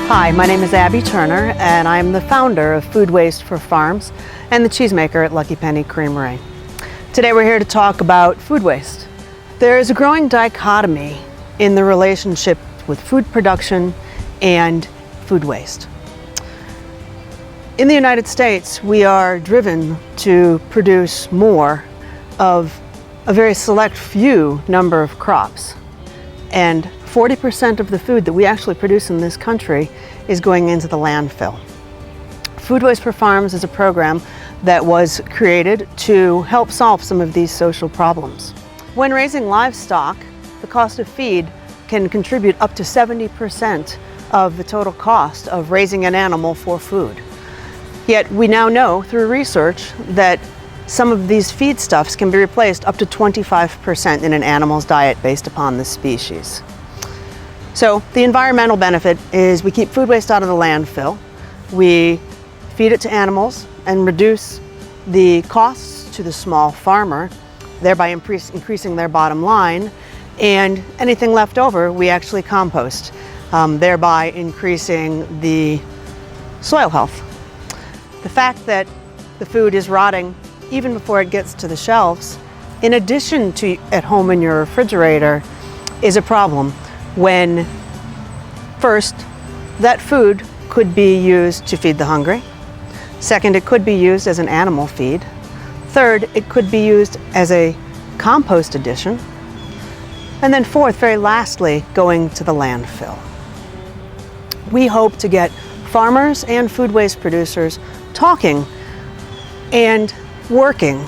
Hi, my name is Abbe Turner, and I'm the founder of Food Waste for Farms and the cheesemaker at Lucky Penny Creamery. Today we're here to talk about food waste. There is a growing dichotomy in the relationship with food production and food waste. In the United States, we are driven to produce more of a very select few number of crops. And 40% of the food that we actually produce in this country is going into the landfill. Food Waste for Farms is a program that was created to help solve some of these social problems. When raising livestock, the cost of feed can contribute up to 70% of the total cost of raising an animal for food. Yet we now know through research that some of these feedstuffs can be replaced up to 25% in an animal's diet based upon the species. So the environmental benefit is we keep food waste out of the landfill, we feed it to animals and reduce the costs to the small farmer, thereby increasing their bottom line, and anything left over we actually compost, thereby increasing the soil health. The fact that the food is rotting even before it gets to the shelves, in addition to at home in your refrigerator, is a problem when, first, that food could be used to feed the hungry. Second, it could be used as an animal feed. Third, it could be used as a compost addition. And then fourth, very lastly, going to the landfill. We hope to get farmers and food waste producers talking and working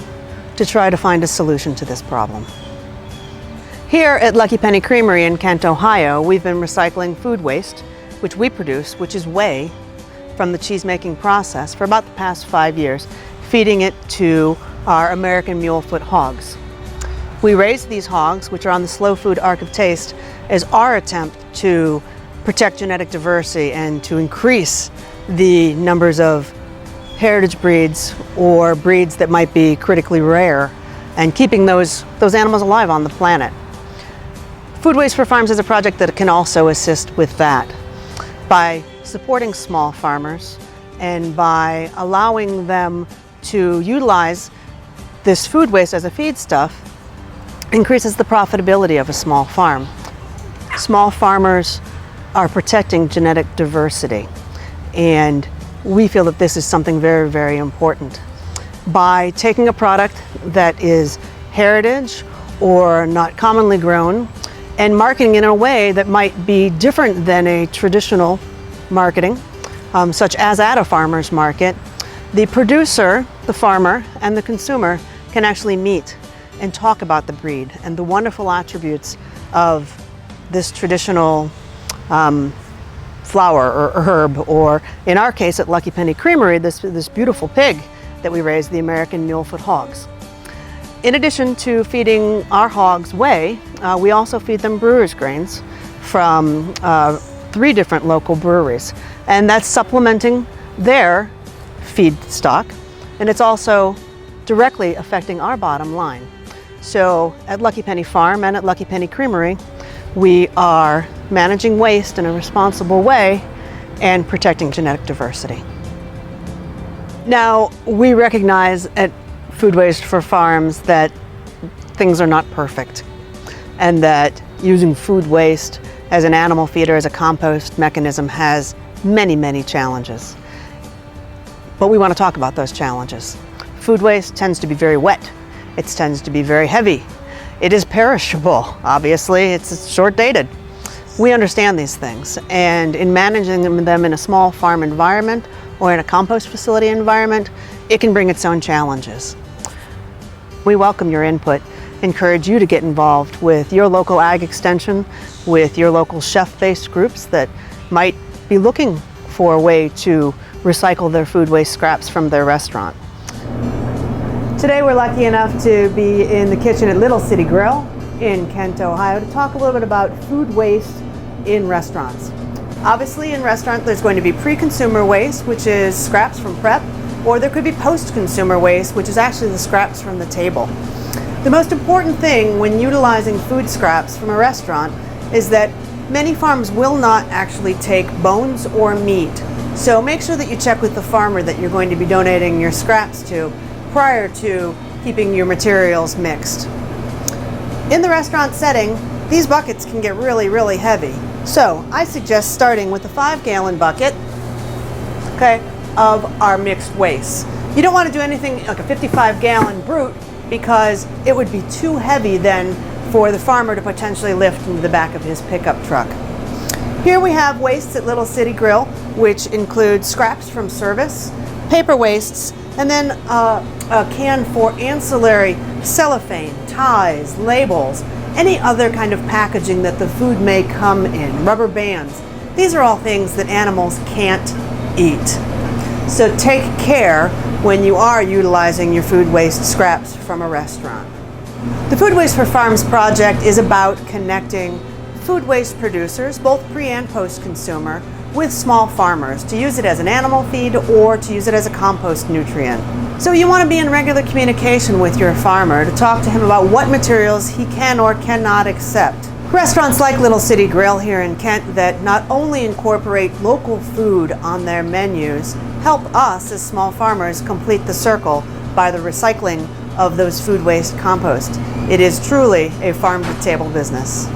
to try to find a solution to this problem. Here at Lucky Penny Creamery in Kent, Ohio, we've been recycling food waste, which we produce, which is whey, from the cheese-making process for about the past 5 years, feeding it to our American mulefoot hogs. We raise these hogs, which are on the Slow Food Ark of Taste, as our attempt to protect genetic diversity and to increase the numbers of heritage breeds or breeds that might be critically rare and keeping those animals alive on the planet. Food Waste for Farms is a project that can also assist with that by supporting small farmers and by allowing them to utilize this food waste as a feedstuff increases the profitability of a small farm. Small farmers are protecting genetic diversity, and we feel that this is something very, very important. By taking a product that is heritage or not commonly grown and marketing in a way that might be different than a traditional marketing, such as at a farmer's market, the producer, the farmer, and the consumer can actually meet and talk about the breed and the wonderful attributes of this traditional flower or herb, or in our case at Lucky Penny Creamery, this beautiful pig that we raise, the American mulefoot hogs. In addition to feeding our hogs whey, we also feed them brewer's grains from 3 different local breweries, and that's supplementing their feed stock, and it's also directly affecting our bottom line. So at Lucky Penny Farm and at Lucky Penny Creamery, we are managing waste in a responsible way and protecting genetic diversity. Now, we recognize at Food Waste for Farms that things are not perfect and that using food waste as an animal feed or as a compost mechanism has many, many challenges. But we want to talk about those challenges. Food waste tends to be very wet. It tends to be very heavy. It is perishable, obviously. It's short-dated. We understand these things, and in managing them in a small farm environment or in a compost facility environment, it can bring its own challenges. We welcome your input, encourage you to get involved with your local ag extension, with your local chef-based groups that might be looking for a way to recycle their food waste scraps from their restaurant. Today we're lucky enough to be in the kitchen at Little City Grill in Kent, Ohio, to talk a little bit about food waste in restaurants. Obviously in restaurant there's going to be pre-consumer waste, which is scraps from prep, or there could be post-consumer waste, which is actually the scraps from the table. The most important thing when utilizing food scraps from a restaurant is that many farms will not actually take bones or meat. So make sure that you check with the farmer that you're going to be donating your scraps to prior to keeping your materials mixed. In the restaurant setting, these buckets can get really, really heavy. So I suggest starting with a 5-gallon bucket, okay, of our mixed waste. You don't want to do anything like a 55-gallon brute because it would be too heavy then for the farmer to potentially lift into the back of his pickup truck. Here we have wastes at Little City Grill, which include scraps from service, paper wastes, and then a can for ancillary cellophane, ties, labels, any other kind of packaging that the food may come in, rubber bands. These are all things that animals can't eat. So take care when you are utilizing your food waste scraps from a restaurant. The Food Waste for Farms project is about connecting food waste producers, both pre and post-consumer, with small farmers to use it as an animal feed or to use it as a compost nutrient. So you want to be in regular communication with your farmer to talk to him about what materials he can or cannot accept. Restaurants like Little City Grill here in Kent that not only incorporate local food on their menus help us as small farmers complete the circle by the recycling of those food waste compost. It is truly a farm-to-table business.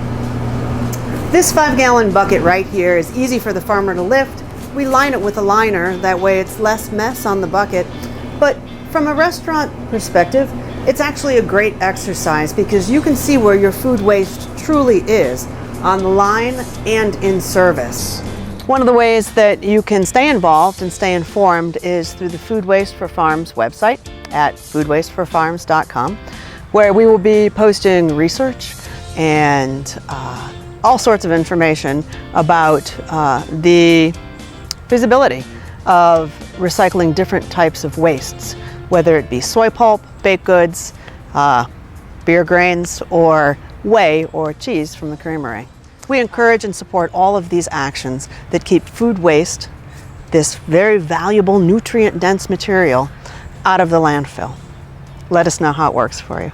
This 5-gallon bucket right here is easy for the farmer to lift. We line it with a liner, that way it's less mess on the bucket. But from a restaurant perspective, it's actually a great exercise because you can see where your food waste truly is on the line and in service. One of the ways that you can stay involved and stay informed is through the Food Waste for Farms website at foodwasteforfarms.com, where we will be posting research and all sorts of information about the feasibility of recycling different types of wastes, whether it be soy pulp, baked goods, beer grains, or whey or cheese from the creamery. We encourage and support all of these actions that keep food waste, this very valuable nutrient-dense material, out of the landfill. Let us know how it works for you.